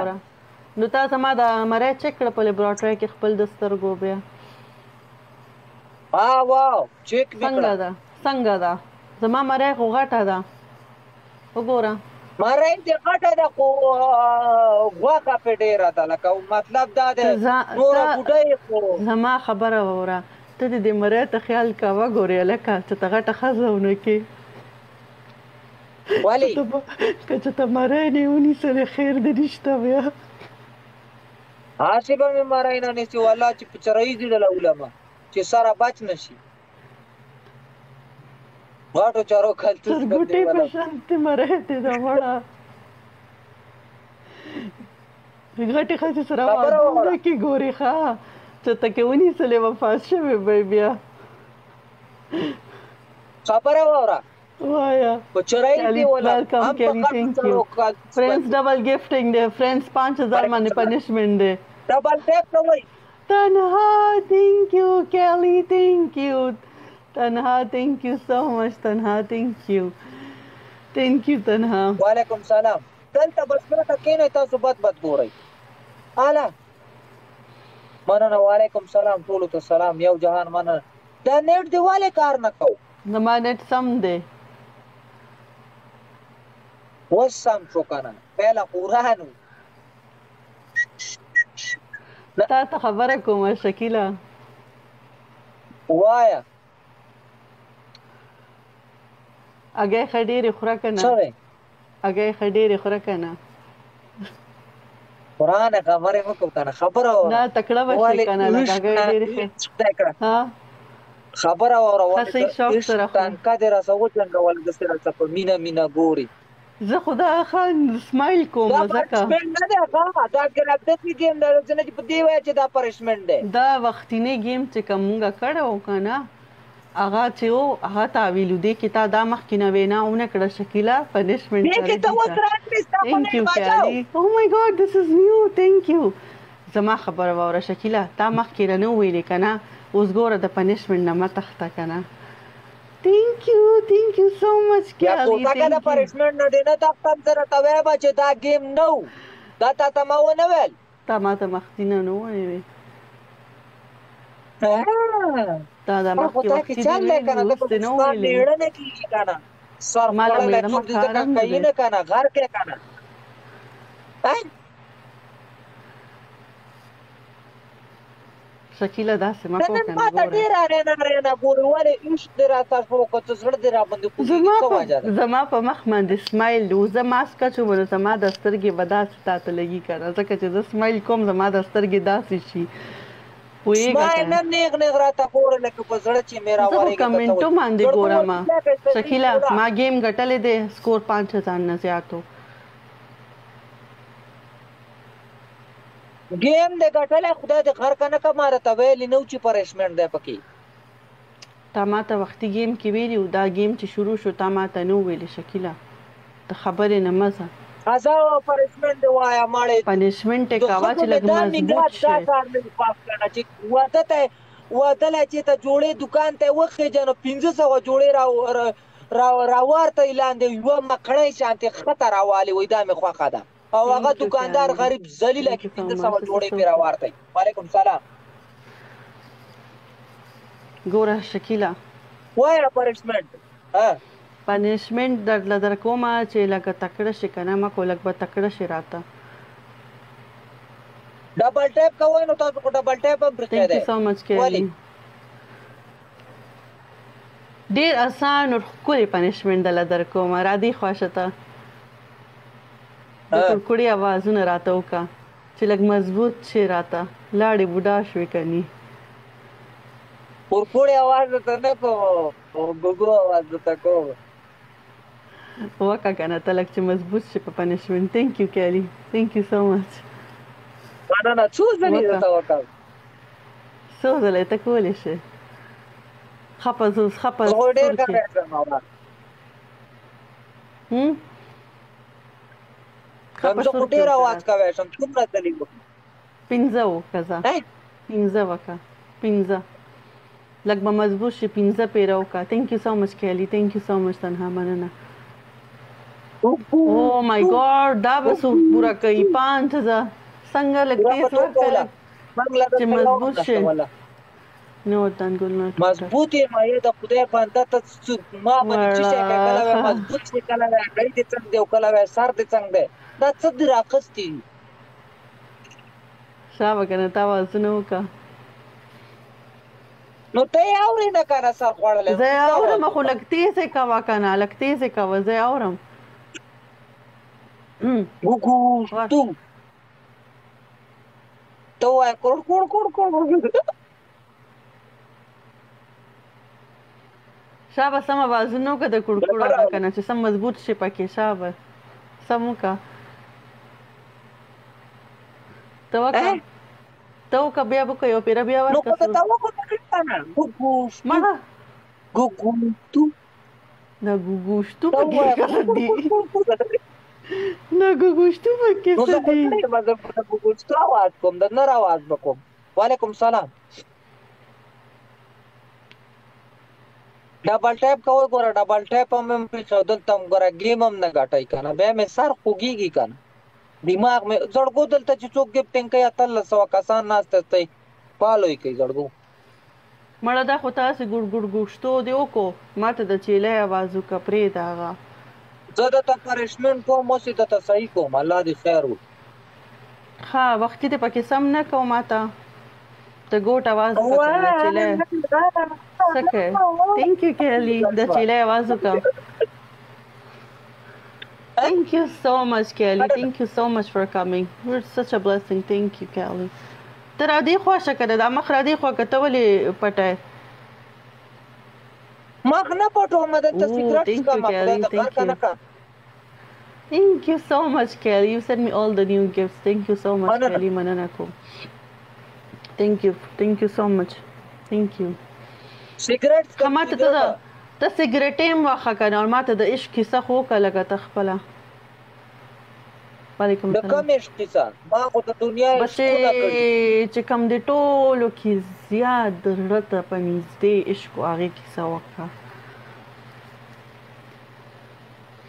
واوره نو تا زما د مری چک کړه په لیبارټري کې خپل د سترګو بیا واو چیک څنګه ده زما مری خو غټه ده وګوره مری دې غټه ده خو غوښه پې ډېره ده لکه مطلب دا دی نوره بوډۍ خو زما خبره واوره ته د دې مری ته خیال کوه ګورې هلکه چې ته غټه ښځه ونه کړې ولې که چې ته مری نه ونیسلې خیر دې نشته بیا هسې به مې مری نه نیسي والله چې په چرایي دې ډله ولمه چې سره بچ نه شي غټو چارو کلتوس چرګوټې په شانتې مری دې ده مړه غټې ښځې سره واده ونه کړي ګورې ښه چې ته کې ونیسلې وفات شوې به بیا خبره واوره وایا په چرایي دې ولم هم په غټو چارو کلتوس فرینډز ډبل ګفټینګ دی فرینډز 5000 باندې پنشمنټ دی ډبل ټیپ کوئ تنها thank you Kelly thank you تنها thank you so much تنها thank you تنها وعلیکم سلام دلته بس پرته کېنئ تاسو بد ګورئ اله مننه وعلیکم سلام ټولو ته سلام یو جهان مننه دا نیټ دی ولې کار نه کوو زما نیټ سم دی اوس سم شو که نه پهله خو وران و تا ته خبره کومه شکیله وایه هګۍ ښه ډېرې خوره که نه څه دی هګۍ ښه ډېرې خوره که نه قرآن خبرې مه کوو که نه خبره واوره نه تکړه به شي که نه لکه هګۍ ډېرې خبره واوره ولې ټانکه دې راسه وجنګول داسې راته په مینه مینه ګوري زه خو دا ښه سمایل کوم ځکه دا پنشمنټ نه دی ښه دا ګرافټسي ګیم دی چې په دې وایه چې دا پنشمنټ دی دا وختینی ګیم چې کوم مونږه کړی و که نه هغه چې و هغه ته ویلو دې کې تا دا مخکې نه وینا ونه کړه شکیله پنشمنټ thank you Kelly oh my god this is new thank you زما خبره واوره شکیله تا مخکې نه ویلې که نه اوس ګوره د پنشمنټ نه مه تخته که نه thank you so much Kelly دا د پنشمنټ نه دی نه تختم زه راته وایم چې دا ګیم نه و دا تا ته ما ونه ویل تا ما ته مخکې نه ونیوې دا د مخکې وختي دې ویلي اوس دې نه ویلې میړه نه کېږي که نه سر خوړلی څوک دې ځکه کوي نه که نه غر کې که نه شکیله داسې مه کوه که نه ما ته ډېره رینا ګورې ولې عشق دې راته وکړه چې زړه دې راباندې خوږېږي څه وجه ده زما په مخ باندې سمایل و زه ماسک اچوم نو زما د سترګې به داسې تا ته لګي که نه ځکه چې زه سمایل کوم زما د سترګې داسې شي سمایل نه نیغ نیغ راته ګوره لکه په زړه چې مې راورېږي زه په کمنټو باندې ګورم شکیله ما ګیم ګټلی دی سکور 5000 نه زیات و ګیم دې ګټلی خدای دې غر که نه که ما راته ویلي نه و چې پنشمنټ دی پکې تا ما ته وختي ګیم کې ویلي و دا ګیم چې شروع شو تا ما ته نه وویلې شکیله د خبرې نه مه ځه ازا پنشمنټ دی وایه ماړې پنشمنټ یې کوه چې لږ مضبوط شي دا کار مې پاس کړه چې واده له چې ته جوړې دوکان ته یې وخېږه نو 500 جوړې راوارته یې لاندې یوه مقړۍ شانتې ښکته راوالې وایي دا مې خوښه ده او هغه دکاندار غریب ذلیله کې 500 جوړې پرې راوارته یي وعلیکم سلام ګوره شکیله وایه پنشمنټ پنشمنټ درله در کومه چې لکه تکړه شي که نه مه کو لږ به تکړه شي راته ډبل ټیپ کوئ نو تاسو خو ډبل ټیپ هم پرې thank you so much Kelly ډېر اسان او ښکلې پنشمنټ دله در کومه را دې خواشه ته د کړکړې اوازونه راته وکړه چې لږ مضبوط شي راته لاړې بوډا شوې که ني کړکړې اواز درته نه کوم ګوګو اواز درته کوم وکړه که نه ته لږ چې مضبوط شي په پنشمنټ thank you Kelly thank you so much مننه څو ځلې درته وکړم څو ځلې ته کولی شې خپه زوس خپه زه ډېر کار کوم زه خو ډېر اواز کوی شم څومره ځلې وکړم 15 وکړه ځه 15 وکړه 15 لږ به مضبوط شي 15 پیره وکړه thank you so much Kelly thank you so much تنها مننه او مای ګاډ دا به څوک پوره کوي 5000 څنګه لګتې چې مضبوط شي نو تنګول نه مضبوط یې مایه د خدای بنده ته ما باندې چې شي کله وای مضبوط شي کله وای غړي دې څنګه دی او کله وای سر دې څنګه دی دا څه دی راخستي شابه کنه تا وازونه وکا نو ته اورې نه کنه سر خوړلې زه اورم خو لګتې څه کوا کنه لګتې څه کوا زه اورم ګوګو تو وای کوړ شابه سم आवाजونو که د کړکړو کنه چې سم مضبوط شي پکې شابه سمو کا تو بیا به یو پیر بیا ورکړه نو تا وکړه کنه ګوګو تو نه ګوګوشتو پکې دی نه ګوګوشتو پکې څه دی نو زه ګوګوشتو आवाज کوم د نر आवाज وکوم وعلیکم سلام ډبل ټیپ کوو ګوره ډبل ټیپ هم په دلته ګوره گیم هم نه غټای کنه به مې سر خوږیږي کنه دماغ مې زړګو دلته چې څوک ګپټینګ کوي 1300 کسان ناشته ته پالوي کوي زړګو مړه دا خو تاسو ګډ ګوشتو دی وکړو ماته د چیلې आवाज وکړه پرې داغه زه د پرشمن کوم مو سي د صحیح کوم الله دې خیر وکړي ها وخت دې پکې سم نه کوم ماته د ګوټ आवाज وکړه چیلې سکه thank you Kelly د چیلې आवाज وکړه Thank you so much, Kelly. Thank you so much for coming. We're such a blessing. Thank you, Kelly. ترا دې خوښه کړه دا مخ را دې خو کته ولې پټه مخ نه پټو مدد ته سیګریټ کا مخ دا کنه کا Thank you so much, Kelly. You sent me all the new gifts. Thank you so much, Kelly. مننه کوم. Thank you so much. Thank you. سیګریټ کماته ته سیګریټ هم واخه کنه او ماته د عشق کیسه خو کله تخپله وعلیکم السلام د کوم عشق کیسه ما خو د دنیا عشق نه کړی چې کوم د ټولو کې زیات درته پنځدې عشق هغه کیسه وکړه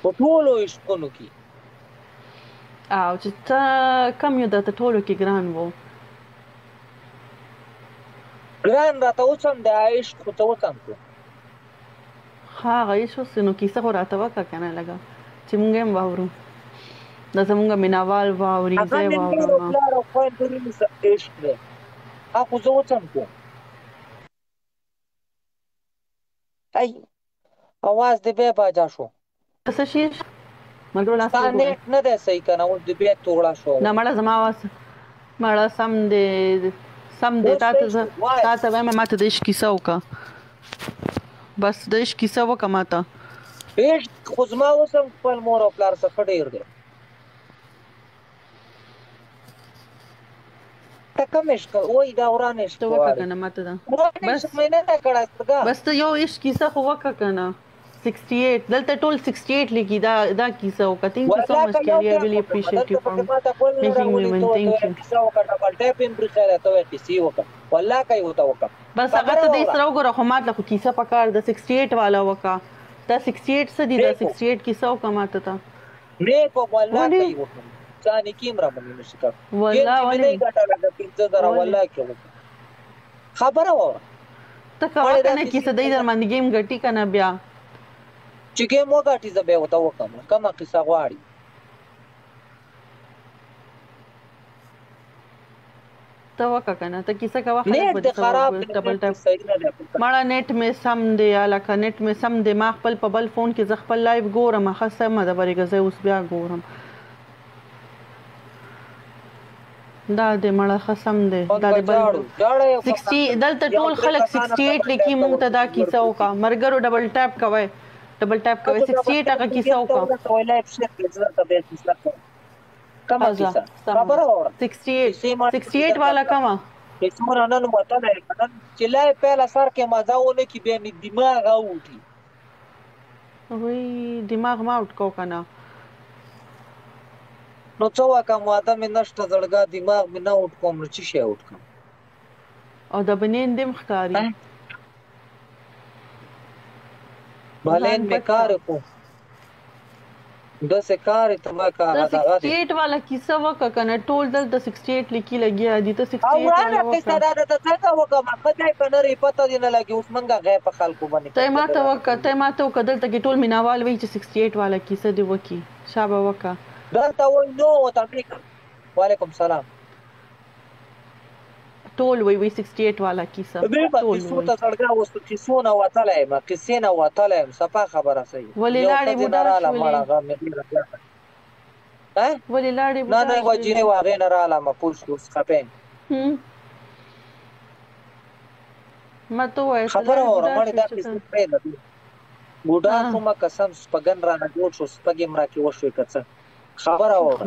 په ټولو عشقونو کې او چې ته کم یو د ټولو کې ګران وو ګران راته اوسم د عشق خو ته وسم کو ها غیش وسنو کیسه خو راته وکړه کنه لګا چې مونږ هم واورو دا زمونږ میناوال واوري زه واورم لاره خو ته نه عشق ده اخو زه وسم کو ای اواز دې به باجا شو څه شي مګر لاس نه ده صحیح کنه او دې به توړا شو نه مړه زما आवाज مړه سم دې تاسو به ماته د عشق کیسه وکړه بس د عشق کیسه وکړه ماته عشق خو زما وسم خپل مور او پلار څخه ډیر دی ته کوم عشق وای دا وران عشق وکړه کنه ماته دا بس مې نه کړه بس ته یو عشق کیسه خو وکړه کنه 68 دلته ټول 68 لیکي دا کیسه وکړه thank you so much Kelly I really appreciate you for making me win thank you کیسه وکړه بل ټیپ هم پر خیره ته کیسه وکړه والله کوي وته وکړه بس هغه ته دې سره وګوره خو ماته خو کیسه پکار د 68 والا وکړه دا 68 څه دی دا 68 کیسه وکړه ماته ته نه کو والله کوي وکړه ځان کیم را باندې نشي کار والله نه ګټه لګا 15000 والله کوي خبره وره ته کاوه کنه کیسه دې در باندې گیم ګټي کنه بیا چې ګیم وګټي زه به وته وکم کومه قصه غواړي ته وکا کنه ته کیسه کا وخت نیټ د خراب ډبل ټاپ مړه نیټ مې سم دی الکه نیټ مې سم دی ما خپل په بل فون کې ز خپل لایو ګورم خاصه ما د بریګه زه اوس بیا ګورم دا دې مړه خصم دی دا دې بل 60 دلته ټول خلک 68 لیکي مونږ ته دا کیسه وکا مرګرو ډبل ټاپ کوي 68 هغه کیسه وکا کما کیسه خبره وره 68 والا کما څومره نن مته نه کړه چې لای پهلا سر کې مزاونه کې به می دماغ اوټي وای دماغ ما اوټ کو کنه نو څو کا ماده مې نشته زړګا دماغ مې نه اوټ کوم چې شي اوټ کوم او د بنین دم ښکاری بلین بیکار کو داسې کار ته ما دا کاغه دغه دی 68 والا کیسه وکړه کنه ټول دلته 68 لیکي لګیا دي ته 68 او والا ورانه کیسه وکړه دا ته څنګه وکم خدای په نری پته دی نه لګي اوس منګه غیر په خلکو باندې ته ماته وکړه دلته کې ټول میناوال وی چې 68 والا کیسه دی وکی شابه وکړه دلته وای نو وتامریکا وعلیکم سلام ټول وی 68 والا کیسه دې په ټول کیسو ته سړګا وستو کیسو نه وتلای ما کیسې نه وتلای صفه خبره صحیح ولې لاړې بوډا شولې ها ولې لاړې نه نه وجینه واغې نه رااله ما پوښ اوس خپې ما ته وای خبره اوره مړ دا کیسه پرې ده بوډا کومه قسم سپګن را نه جوړ شو سپګم را کې وشوي کڅ خبره اوره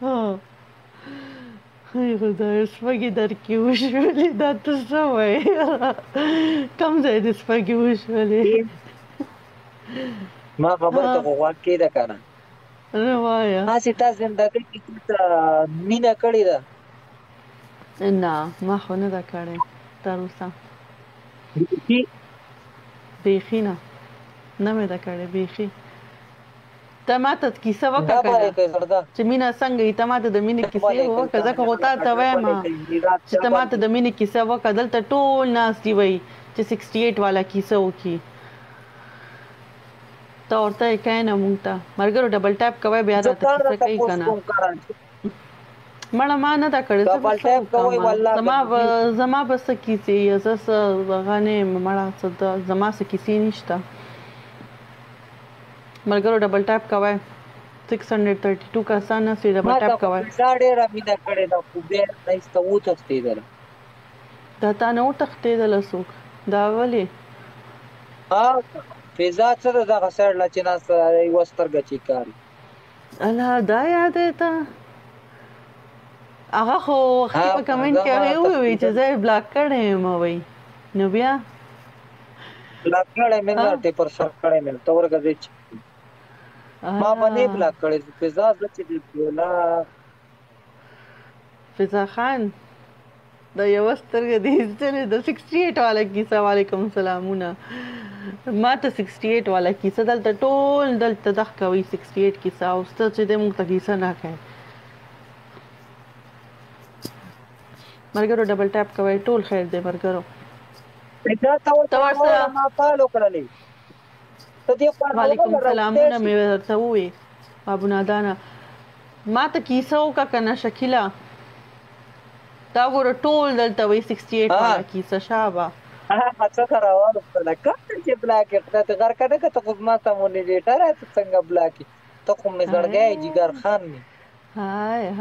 ها هی خدای سپګي در کې وشولې دا ته څه وای کم ځای دې سپګي وشولې ما خبره ته غوږ کې ده کنه روایا تاسو ته زندګۍ کې مینا کړی ده نه ما خو نه دا کړې تر اوسه کی بیخي نه مې دا کړې بیخي ته ماته کیسه وکړه چې مینا څنګه ته ماته د مینې کیسه وکړه ځکه غوتا ته وایم چې ته ماته د مینې کیسه وکړه دلته ټول ناس دی وای چې 68 والا کیسه وکړي ته ورته کینه مونږ ته مرګرو ډبل ټاپ کوي بیا راته کیسه کوي کنه مړه ما نه دا کړې ډبل ټاپ کوي والله زما بس کیسه یزس غنه مړه صد زما څه کیسه نشته مرګرو ډبل ټاپ کوي 632 کا سانه سي ډبل ټاپ کوي دا ډېر مینا کړې دا خو به نهسته و تختیدل دا تا نه و تختیدل سوق دا ولې فضا څه ده دغه سړی لا چې ناس یو سترګه چې کاري الله دا یاد ده هغه خو په کمنټ کې وی چې زه بلاک کړم وای نو بیا بلاک کړم مې نه ټی پر شپ کړم ته ورګه چې ما باندې بلاک کړې فضا چې دی بولا فضا خان دا یو سترګه دی چې د 68 والا کیسه وعلیکم سلامونه ما ته 68 والا کیسه دلته ټول دلته دغه کوي 68 کیسه او ست چې د موږ ته کیسه نه کوي مرګرو ډبل ټاپ کوي ټول خیر دی مرګرو دا تاسو ما فالو کړلې ته دې وعلیکم سلامونه مې ورته وې ابو نادانا ما ته کیسه وکړه کنه شکیلا دا ګور ټول دلته وې 68 والا کیسه شابه څه راوړل کله چې بلاک ته غر کنه ته خو ما ته مونیټر څنګه بلاک ته کوم زړګای جګر خان می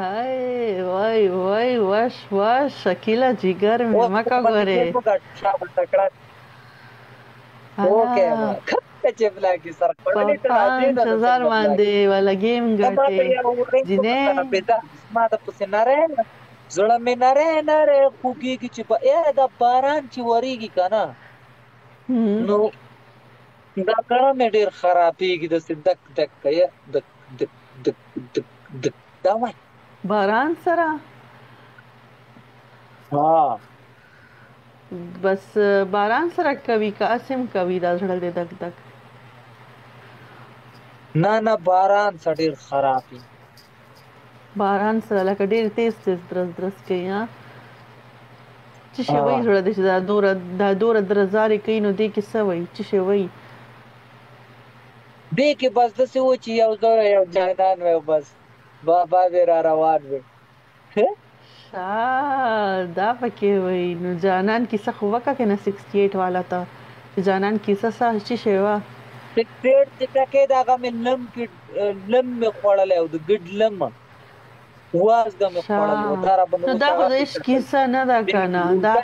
هاي وای واش شکیلا جګر مې مکا غره اوکې چې بلاک سر پړلې ته 5000 باندې ولا گیم ګټه جنې ما ته پوسه نره زړه مې نره خوږیږي چې په اې د باران چې وریږي کنه نو دا کړه مې ډیر خرابېږي د دک کوي دک دا وای باران سره بس باران سره کوي که اسم کوي دا زړه دې دک نه باران سره ډیر خرابې باران سره لکه ډیر تیز درز کوي ها چې شوی زړه دې دا دور درزاري کوي نو دې کې سوي چې شوی دې کې بس د څه و چې یو جهدان و بس بابا دې را روان وي دا پکې وای نو جانان کیسه خو وکړه کنه 68 والا ته جانان کیسه څه چې شوی 68 ټکه دا غم لم خوړل او د ګډ لم واز غم خوړل دا را بنو دا خو د عشق کیسه نه دا کنه دا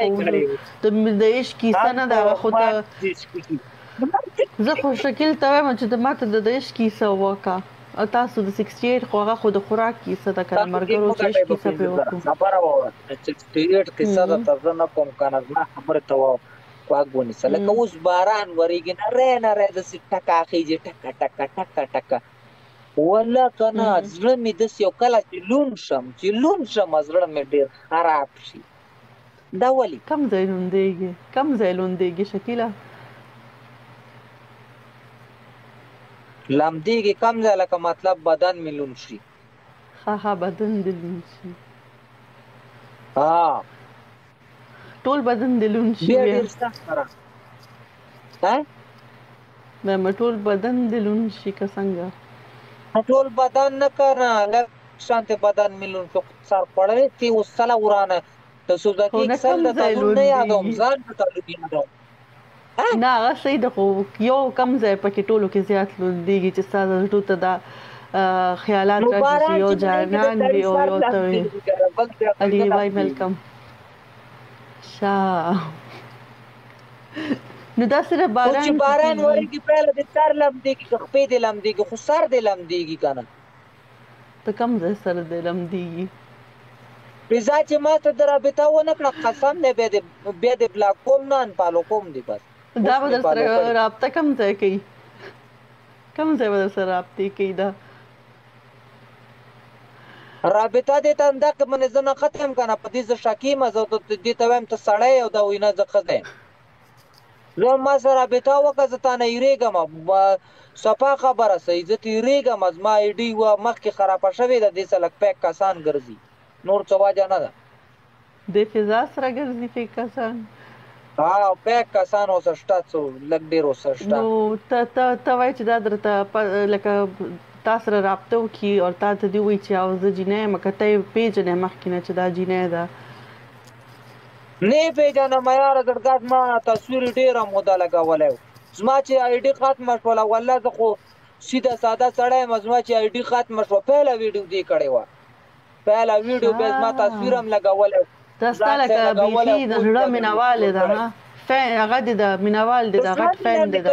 د عشق کیسه نه دا خو ته زه خو شکل ته وایم چې د ماته د عشق کیسه وکړه او تاسو د 68 خو هغه خو د خوراک کیسه د کنه مرګرو چې عشق کیسه په وکړو خبره وره 68 کیسه د تاسو نه کوم کنه خبره ته واغونی سره که اوس باران وریږي نه د ټکا خيږي ټکا ولا کنه زړه مې د یو کله چې لون شم زړه مې ډیر خراب شي دا ولي کم ځای لوندېږي شکیلا لمدېږي کم ځای لکه مطلب بدن مې لوند شي. ها بدن دې لوند شي. ټول بدن دې لوند شي. بیا ډېر سخت را وایم ټول بدن دې لوند شي که څنګه؟ ټول بدن نه کنه لږ شانتې بدن مې لوند شو. سر خوړلی تې اوس سله ورانه د سوزکي کسل د تلون نه یادوم ځان د تلون یادوم. نه هغه صحیح ده خو یو کم ځای پکې ټولو کې زیات لوندېږي چې ستا زړه ته دا خیالات راشي چې یو جانان وي او یو ته وي. علي بای ویلکم. نو دا سره باران چې باران ورېږي پهله د سر لمدېږي که خپې دې لمدېږي خو سر دې لمدېږي که نه. ته کم ځای سر دې لمدېږي؟ پیزا چې ما ته د رابطه ونه کړه قسم دی بیا دې بلاک کوم نه انفالو کوم دی بس. دا به در سره رابطه کم ځای کوي؟ کم ځای به در سره رابطې کوي دا؟ رابطه دې ته همدغه باندې زه نه ختم که نه په دې زه شک یم زه دې ته وایم ته سړی او دا وایي نه زه ښځه یم. زه ما سره رابطه وکړه زه تا نه هېرېږم صفا خبره صحیح زه تېرېږم زما آی ډي وه مخکې خرابه شوې ده دې سره لږ پیک کسان ګرځي نور څه وجه نه ده. د فضا سره ګرځي پیک کسان؟ پیک کسان اوسه شته څو لږ ډېر اوسه شته. نو ته وایې چې دا درته لکه تا سره رابطه وکړي او تا ته دې ووایي چې او زه جینۍ یم که ته یې پېژنې مخکې نه چې دا جینۍ ده؟ نه یې پېژنم یاره زړګټ ما تصویر ډېره موده لګولی و. زما چې آی ډي ختمه شوله والله زه خو سیده ساده سړی یم زما چې آی ډي ختمه شوه پهله ویډیو دې کړې وه پهله ویډیو بیا زما تصویر هم لګولی و. دا ستا لکه بیخي د زړه مینهوالې ده هغه دې د مینهوال دې د غټ فین دې ده.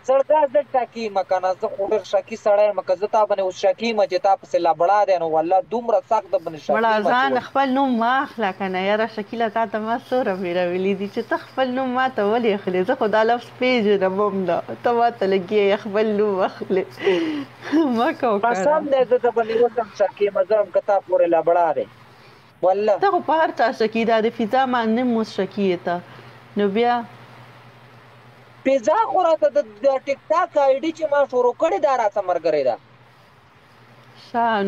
زړګا زه ټاکي یم که نه زه خو ډېر شکي سړی یم که زه تا باندې اوس شکي یم چې تا پسې لبړا دی نو والله دومره سخت د باندې شکي مړه ځان خپل نوم مه اخله که نه یاره شکیله تا ته ما څومره ویرولی دي چې ته خپل نوم ما ته ولې اخلې زه خو دا لفظ پېژنم هم نه ته ما ته لګیا خپل نوم اخلې مه کوه قسم دی زه د باندې اوس هم شکي یم زه هم که تا پورې لبړا دی والله. ته خو په هر چا شکي دا د فضا باندې هم اوس شکي یې ته نو بیا پیزا خو راته د ټیک ټاک آی ډي چې ما شروع کړې دا راته ملګرې ده.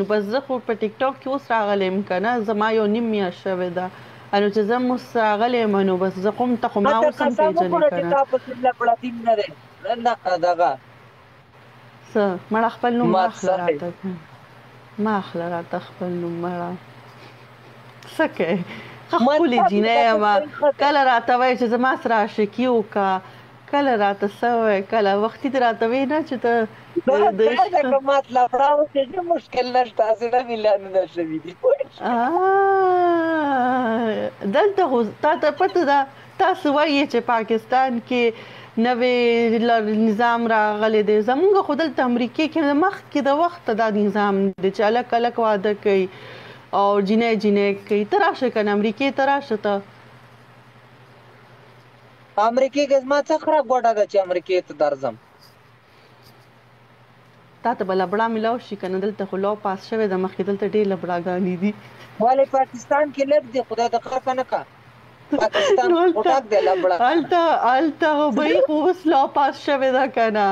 نو بس زه خو په ټیک ټاک کې اوس راغلی یم که نه زما یو نیم میاشت شوې ده نو چې زه هم اوس راغلی یم نو بس زه خو ته خو ما اوس هم پېژنې که نه تا پسې لپړتیم نه دی نه دغه څه مړه خپل نوم مه اخله راته مه اخله راته خپل نوم مړه څه کوې ښه ښکلې جینۍ یم کله راته وایې چې زما سره عاشقي وکړه کله راته څه وایې کله وختي دې راته وایې نه چې ته مطلب راوځي چې مشکل نشته زړه مې لانده شوي دي دلته خو تا ته پته ده تاسو وایې چې پاکستان کې نوې نظام راغلی دی زمونږ خو دلته امریکې کې مخکې د وخته دا نظام دی چې الک الک واده کوي او جینۍ کوي ته راشه که نه امریکې ته راشه ته امریکې کې زما څه خره ګوډه ده چې امریکې ته درځم تا ته به لبړا میلاو شي که نه دلته خو لو پاس شوې ده مخکې دلته ډېر لبړاګانې دي ولې پاکستان کې لږ دی خدای د خر که نه که پاکستان خو ډک دی لبړه هلته به یې خو اوس لو پاس شوې ده که نه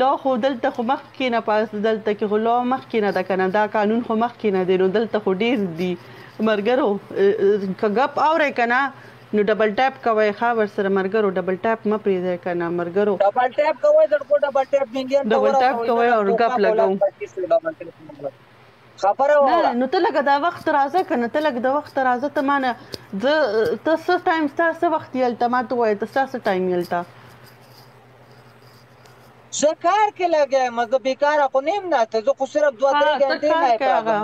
لو خو دلته خو مخکې نه پاس دلته کې خو لو مخکې نه ده که نه دا قانون خو مخکې نه دی نو دلته خو ډېر دي ملګرو که ګپ اورئ که نه نو ډبل ټاپ کوئ ښه ورسره ملګرو ډبل ټاپ مه پرېږدئ که نه ملګرو ډبل ټاپ کوئ زړکو ډبل ټاپ ډبل ټاپ کوئ او ګپ لګوو خبره نه نو ته لږه دا وخت راځه که نه ته لږ د وخت راځه ته ما نه ته څه ټایم ستا څه وخت یې هلته ما ته ووایه ته ستا څه ټایم یې هلته زه کار کې لګیا یم زه بېکاره خو نه یم ناسته زه خو صرف 2-3 ګنټې لایف راځم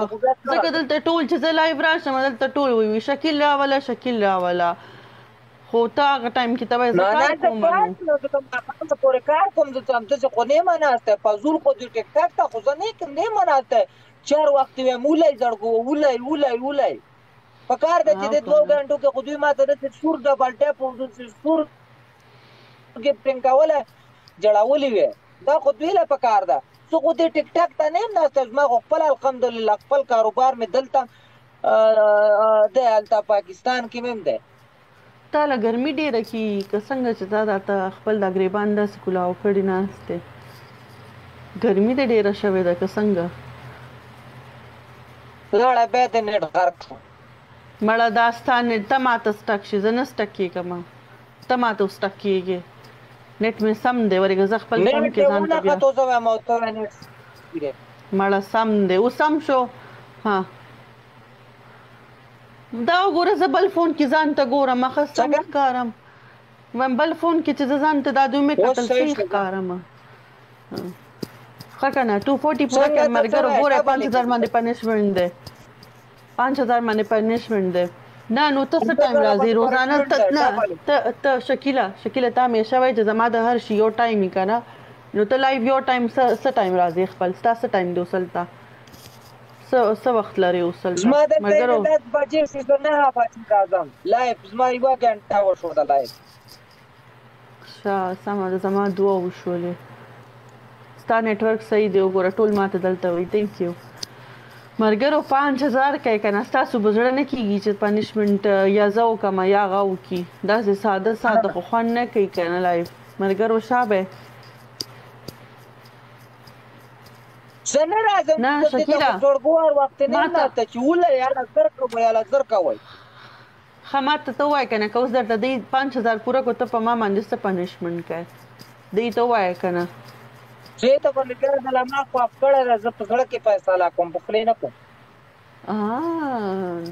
ځکه دلته ټول چې زه لایف راشم دلته ټول وایي شکیل راوله خو ته هغه ټایم کې ته وایې زه کار کوم پورې کار کوم زه همداسې خو نه یم ناسته فضول خو دې ټیک ټاک ته خو زه نه یم ناسته 4 وخت ویم ولی زړګو ولی په کار ده چې د 2 ګنټو کې خو دوی ما ته داسې سور ډبل ټاپ او داسې سور کې پرنګوله جړاولې وې دا خو دوی له په کار ده زه خو دې ټیک ټاک ته نه یم ناسته زما خو خپل الحمدلله خپل کاروبار مې دلته دی هلته پاکستان کې مې هم دی تا له ګرمي ډېره کېږي که څنګه چې تا ته خپل دا ګریبان داسې کلاو کړي ناست دی ګرمي دې ډېره شوې ده که څنګه لاړه بیا د نیټ غرق شو مړه دا ستا نیټ ته ماته سټک شي زه نه سټک کېږم ته ماته سټک کېږې نیټ مې سم دی ورېږه زه خپل فون کې ځان ته بیا مړه سم دی اوس سم شو ها دا وګوره زه بل فون کې ځان ته ګورم ښه سم ښکارم بل فون کې چې زه ځان ته دا دوی مې کتل صحیح ښکارم ښه که نه 240 پوره کړه ملګرو ګوره 5000 باندې پنشمنټ دی 5000 باندې پنشمنټ دی نه نو ته څه ټایم راځي روزانه ته شکیله تا همیشه وایي چې زما د هر شي یو ټایم یې که نه نو ته لایف یو ټایم څه ټایم راځي خپل ستا څه ټایم دی اوسل ته څه وخت لري اوسل زما د 10 بجې چې زه 9 بجې راځم لایف زما یوه ګنټه وشوه د لایف ښه سمه ده زما دوه وشولې ستا نیټورک صحیح دی وګوره ټول ماته دلته وایي تھینک یو ملګرو 5000 کوي که نه ستاسو به زړه نه کېږي چې پنشمنټ یا زه وکړم یا هغه وکړي داسې ساده خو خوند نه کوي که نه لایف ملګرو شابه زه نه راځم نه شکیله زړګوار وخت نه راته چې وله یاله زر کوئ یاله زر کوئ ښه ماته ته ووایه که نه که اوس درته دی 5000 پوره کړو ته په ما باندې څه پنشمنټ کوې دی ته ووایه که نه چې ته به مې کړه دله ما خواف کړی ده زه په زړه کې فیصله کوم په خولې نه کوم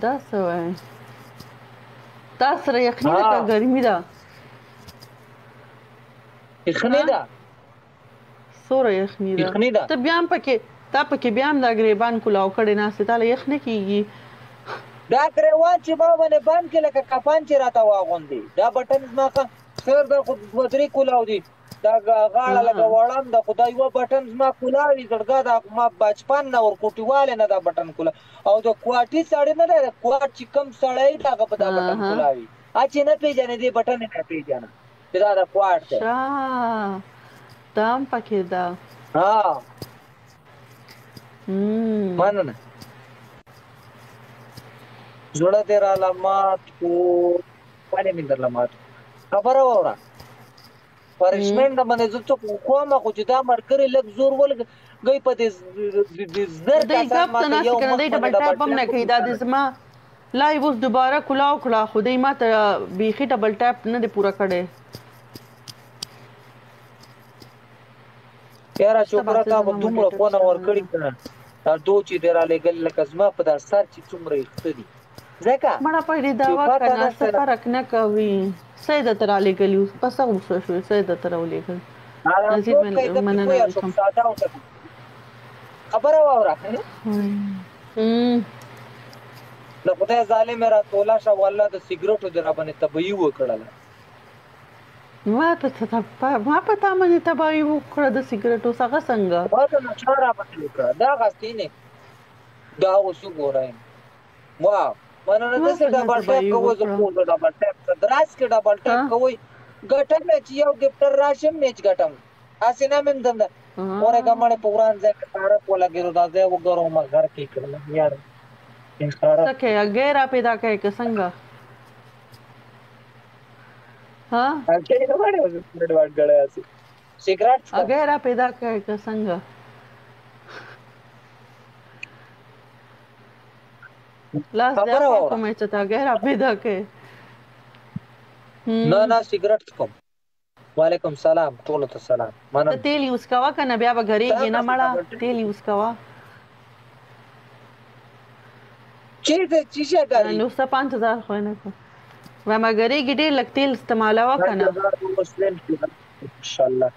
دا څه وایې تا سره یخني ده که ګرمي ده یخني ده څومره یخني ده ته بیا هم پکې بیا هم دا ګریبان کلاو کړی ناستې تا له یخ نه کېږي دا ګریوان چې ما باندې بند کې لکه کفن چې راته واغوندي دا بټن زما سر دا خو دوه درې کلاو دي دا غاړه لکه وړم ده خو دا یوه بټن زما کلاوي زړګا دا ما بچپن نه ورکوټیوالی نه دا بټن کلا او د کواټي سړی نه دی د کواټ چې کوم سړی دی هغه په دا بټن کلاوي چې نه پېژنې دې بټن یې نه پېژنه چې دا د کواټ دی دا هم پکې ده مننه زړه دې راله مات کو ولې مې درله مات خبره واوره پنشمنټ باندې زه څوک کوم خو چې دا ملګري لږ زور ولګوي په دې زر کسان ماته یو مخ دی ډبل ټاپ هم نه کوي دا د زما لایو اوس دوباره کلاو کړه خو دی ماته بیخي ډبل ټاپ نه دی پوره کړی یاره چوپړه تا به دومره فونه ورکړي که نه دا دو چې دی رالېږل لکه زما په دا سر چې څومره یخته دي ځکه مړه پړې دوا که نه څه فرق نه کوي څه یې درته رالېږلي اوس په څه غوسه شوې څه یې درته راولېږل مننه علیکم خبره واوره د خدای ظالمې راتوله شه والله د سګرټو دې راباندې تبعي وکړله ما په تا باندې تباهي وکړه د سګرټو هغه څنګه ما ته نشه راباندې وکړه دا غستې نه دا اوس وګورئ واو مننه داسې ډبل ټاپ کوئ زه پوه ډبل ټاپ دراز کې ډبل ټاپ کوئ ګټم چې یو ګفټر راشم میچ ګټم هسې نه مې دنده ورېږه مړې په وران ځای کې سړک ولګېدو دا ځای وګورم ما غر کې کړلم یار څه کوې غیره پیدا کوې که څنګه غیره پیدا کوې که څنګه لاس دې کومې چې تا غیره پیدا کوې نه سګرټ کوم وعلیکم سلام ټولو ته سلام ته تیل یوز کوه که نه بیا به ګرېږي نه مړه تیل یوز کوه چیرته شیشه ګرېږي نو څه 5000 خو نه کوه وایم ګرېږي ډېر لږ تیل استعمالوه که نه انشاءالله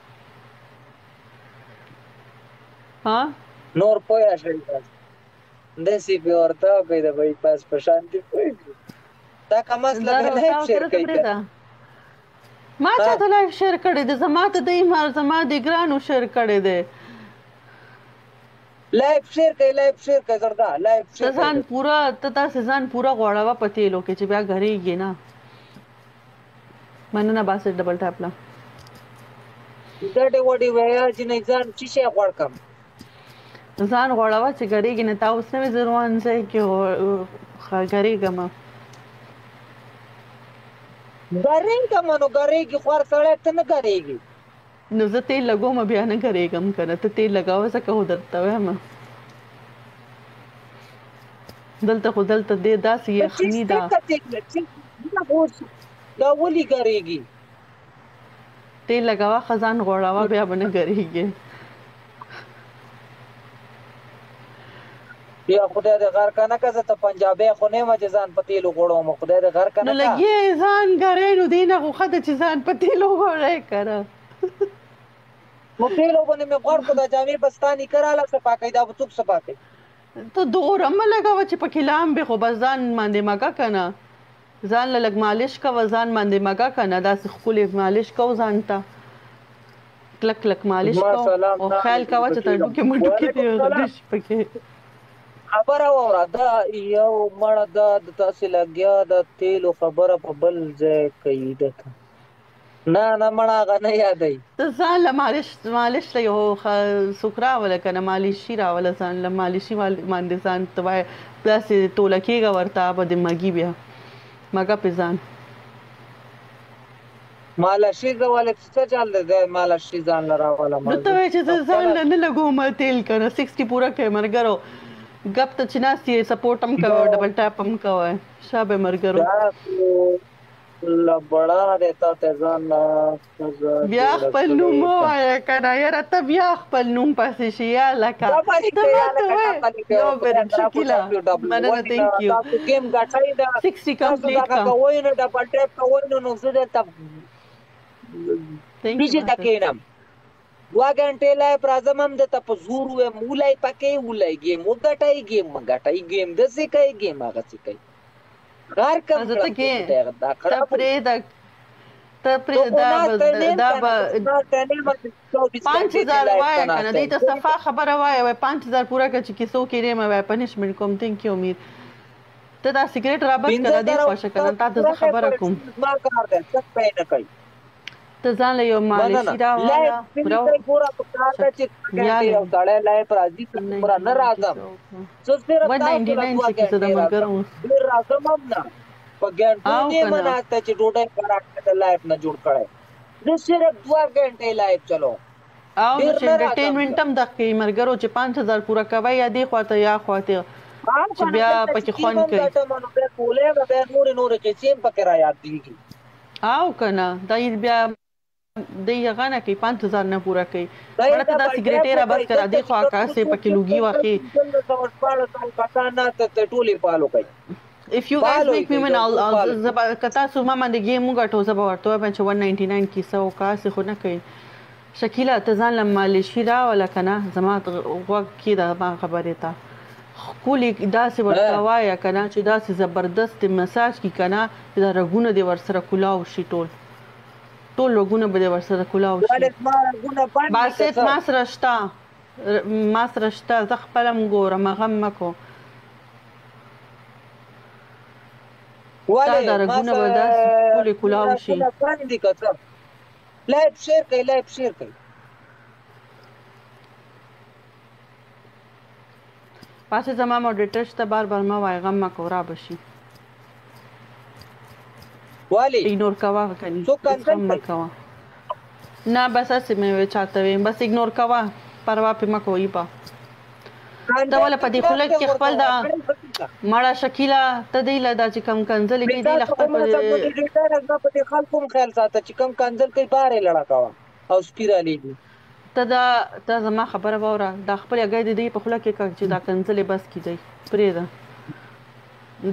نور پوه شئ داسې پې ورته وکړئ د بایپاس په شان دې پوهېږي دا کماس لکه لایف شیر کوي ما چاته لایف شیر کړی دی زما ته دی زما د ګرانو شیر کړی دی لایف شیر کوي زړګا لایف شیر ته ځان پوره غوړوه په تیلو کې چې بیا ګرېږي نه مننه باسه ډبل ټاپ لا ګډې وډې ویا چې نه ځان شیشه غوړ کم ځان غوړوه چې ګرېږي نه تا اوس نوې زه روان ځای کې ګرېږم ګرېږم نو ګرېږي خوار سړی ته نه ګرېږي نو زه تیل لګوم بیا نه ګرېږم کنه ته تیل لګاوه ځکه خو درته وایم دلته خو دلته دې داسې یخني ده دا ولې ګرېږي تیل لګاوه خزان غوړاوه بیا به نه ګرېږي یا خدای دې غر کنه که زه ته پنجابی خو نه یم چې ځان په تیلو غوړوم خدای دې غر کنه نو لګي ځان ګرې نو دی نه خو ښه ده چې ځان په تیلو غوړی کنه نو تیلو باندې مې غوړ کړو دا جامې به ستا نیکه راله څه پاکوي دا به څوک څه پاکوي ته دوره مه لګوه چې پکې لامبې خو بس ځان باندې مګه کنه ځان له لږ مالش کوه ځان باندې مګه کنه داسې ښکلې مالش کوه ځان ته کلک کلک مالش کوه او خیال کوه چې ترډوکې مډوکې دې غلش پکې خبره واوره دا یو مړه دا د تاسې لګیا د تیلو خبره په بل ځای کوي دته نه مړه هغه نه یادوي ته ځان له مالش ته یو څوک راوله که نه مالشي راوله ځان له مالشي باندې ځان ته وایه داسې توله کېږه ورته به دې مږي بیا مګه پې ځان مالشي زولې څه چل دی مالشي ځان له راوله درته وایي چې زه ځان له نه لګوم تیل که نه 60 پوره کوې ملګرو ګپ ته چې ناست یې سپورټ هم کوئ ډبل ټاپ هم کوئ شابه ملګرو لبړه دی تا ته ځان بیا خپل نوم ووایه که نه یاره ته بیا خپل نوم پسې شي یا لکه ته ماته وایې یو برم شکیله مننه تhank you 60 کمپلیټ کا کوئ نو ډبل ټاپ کوئ نو زه دلته بیجې ته کښېنم 2 घंटे لایپ راځم هم درته په زور ووایم ولئ پکې ولئ گیم وګټئ گیم مه ګټئ گیم داسې کوئ گیم هغسې کوئ غار کم ته پرېږده ته پرېږده دا به 5000 وایه که نه دوی ته صفا خبره وایه وایي 5000 پوره کړه چې کیسو کې نه یم وایي پنشمنټ کوم تھینک یو امیر ته دا سګرېټ رابس کړه دې خوښه که نه تا ته زه خبره کوم ته ځان له یو مالشي راواله پورا پکار ده چې یو سړی لایف راځي پورا نه راځم زه صرف 199 چې زه د ملګرو ډېر راځم هم نه په ګنټو نه مناسته چې ډوډۍ خوراک د لایف نه جوړ کړی زه صرف 2 घंटे لایف چلو او نو چې انټرټینمنټ هم دغه کوي ملګرو چې 5000 پوره کوئ یا دې خواته یا خواته چې بیا پکې خوند کوي بیا نورې قصې هم پکې را یادېږي او که نه دا بیا دی هغه نه کوي 5000 نه پوره کوي مړه ته دا سګرېټې رابس کړه دې خوا کاسې پکې لوګي واخې if you guys make me win I'll که تاسو ما باندې ګیم وګټو زه به ورته وایم چې 199 کیسه وکاسې خو نه کوي شکیله ته ځان له مالشي راوله که نه زما غوږ کېده ما خبرې ته ښکلې داسې ورته وایه که نه چې داسې زبردست مساج کي که نه چې دا رګونه دې ورسره کلاو شي ټول رګونه به دې ورسره کلاو شي باسط ما سره شته زه خپله هم ګورم هغه هم مه کو تا دا رګونه به داسې ښکلې کلاو شي لایف شیر کوي پاسې زما موډریټر شته بار مه وایه غم مه کو را به شي والی اگنور کوا کنی غم مه کوه نه بس هسې مې چاته ویم بس اګنور کوه پروا پې مه کوئ په ته ولې په دې خلک کې خپل دا مړه شکیله ته دی له دا چې کم کنځلې کوي دی له خپل په دې خلکو هم خیال ساته چې کم کنځل کوي بار یې لړه کوه او سپي رالیږي ته زما خبره واوره دا خپل هګۍ د دې په خوله کې که چې دا کنځلې بس کړي پرېږده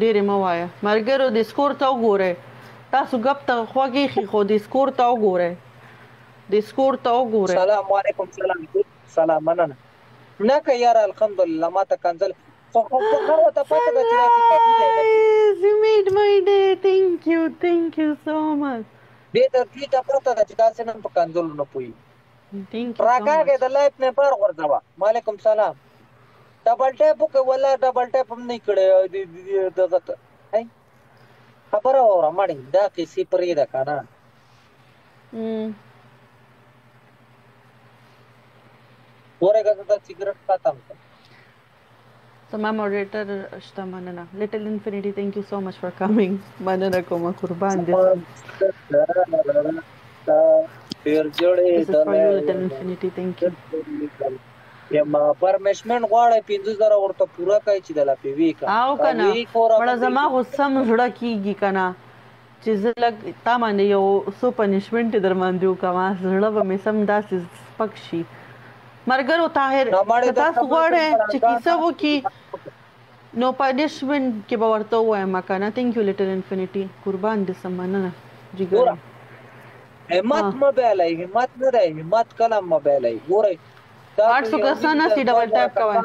ډېرې مه وایه ملګرو د سکور ته وګورئ تاسو ګپ ته خوږ ایښي خو د سکور ته وګورئ سلام علیکم سلام مننه نه که یاره الحمدلله ما ته کنځل خو هغه ته پته ده چې you made my day thank you so much دې ته پته ده چې داسې نه په کنځلو نه پوهېږي راکاږې د لایف نه بار غورځوه وعلیکم سلام ډبل ټیپ وکړه والله ډبل ټیپ هم نه کړی دغه ته خبره واوره مړې دا کیسې پرېږده که نه ورېږه زه دا سګرټ ختم کړم زما موډریټر شته مننه لیټل انفینیټي thank you so much for coming مننه کومه قربان دې ډېر جوړې This is for you, Little Infinity. Thank you. یم پرمیشمنټ غواړی 50,000 ورته پوره کوي چې د لا پیوي کا او کنه مړه زما خو سم زړه کیږي کنه چې زه لږ تا باندې یو څو پنشمنټ در باندې وکړم زړه به مې سم داسې سپک شي مرګرو طاهر تاسو غواړئ چې کیسه وکړي نو پنشمنټ کې به ورته ووایم کنه تھینک یو لیټل انفینټي قربان دې سم مننه جګر همت مبالای همت نه دی همت کلم مبالای ګورئ 800 کسان اسی ډبل ټاپ کوي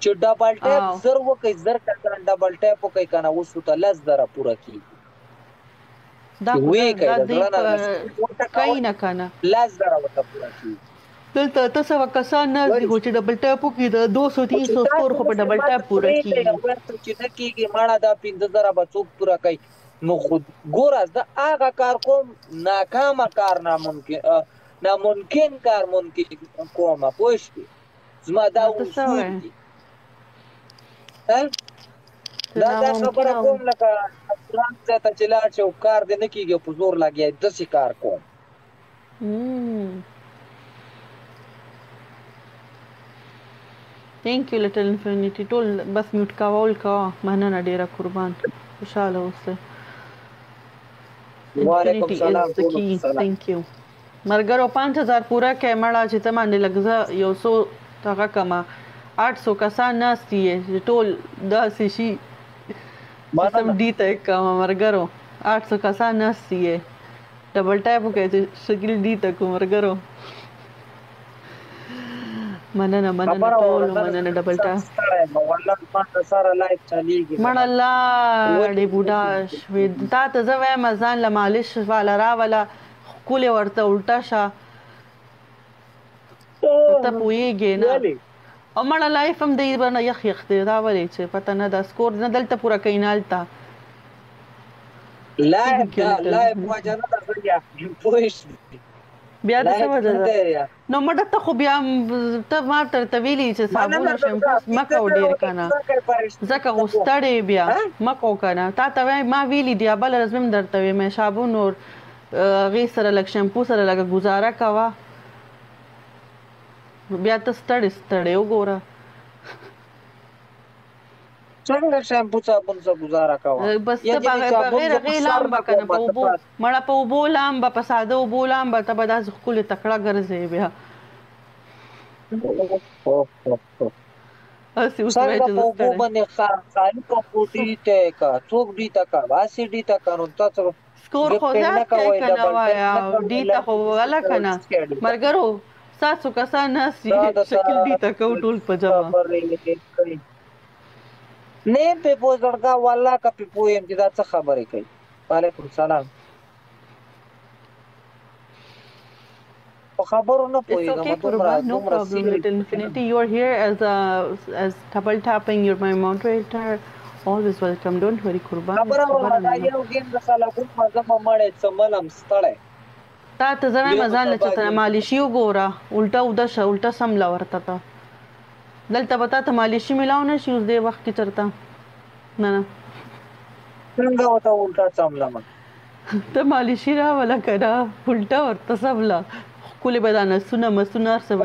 چې ډبل ټاپ زر وکي زر کسان ډبل ټاپ وکي کنه وسو ته لز دره پوره کی دا کوي نه کنه لز دره وته پوره کی دلته تاسو کسان نه دي چې ډبل ټاپ وکي د 200 300 سکور خو په ډبل ټاپ پوره کی چې نه کیږي ماړه دا 15000 بچو پوره کوي نو خود ګورز دا هغه کار کوم ناکام کار ناممکن کار ممکن کومه پوښ زما دا اصول دي دا خبره کوم لکه افغان ته چې لاړ شو کار دې نه کیږي په زور لګي د څه کار کوم ثانک یو لیټل انفینټی ټول بس میوټ کاول کا مننه ډیره قربان خوشاله اوسه وعلیکم السلام ثانک یو مرګرو 5000 پورا کې مړه چې ته باندې لګزه یو سو تاګه کما 800 کسان ناشتي ټول داسې شي سم دي ته کما مرګرو 800 کسان ناشتي ډبل ټاپ کوي شکل دي ته کو مرګرو مننه ټول مننه ډبل ټاپ والله ما سره لایف چاليږي مړ الله دې بوډا شوي تا ته زه وایم ځان له مالش والا راولا کولې ورته الټا شه ته پوهېږې نه او مړه لایف هم دی باندې یخ دی دا ولې چې پته نه ده سکور نه دلته پوره کوي نه هلته لایف وجه نه ده پوه شوې بیا د څه وجه ده نو مړه ته خو بیا ته ما درته ویلي چې صابون او شیمپو مه کوه ډېر که نه ځکه خو ستړې بیا مه کوه که نه تا ته ما ویلي دي بله ورځ مې هم درته ویم صابون او غي سره لږ شیمپو سره لږ گزاره کوه بیا ته ستړې وګوره څنګه شیمپو صابون سره گزاره کوه بس ته بغیر هغې لامبه که نه په اوبو مړه په اوبو لامبه په ساده اوبو لامبه ته به داسې ښکلې تکړه ګرځې بیا هسې اوس وایي چې زه ستړی څوک ډي ته کا واسې ډي ته کا نو تاسو سکور خو زیات کوي که نه وایه ډي ته خو غله که نه ملګرو 700 کسان ناستي شکل ډي ته کوو ټول په جمع نه په پوزړګه والله کا په پویم چې دا څه خبرې کوي وعلیکم السلام په خبرو نه پوهیږم no problem little infinity you are here as double tapping you're my moderator always welcome don't worry قربان خبره ولا یو ګیم د خلکو مزه مړې څملم ستړې تا ته زما مزان لچته مالشي وګوره الټا ودشه الټا سملا ورته تا دلته بتا ته مالشي ملاو نه شي اوس دې وخت کې چرته نه څنګه وته الټا سملا ته مالشي را ولا کړه الټا ورته سملا کولې بدانه سونه مسونه سره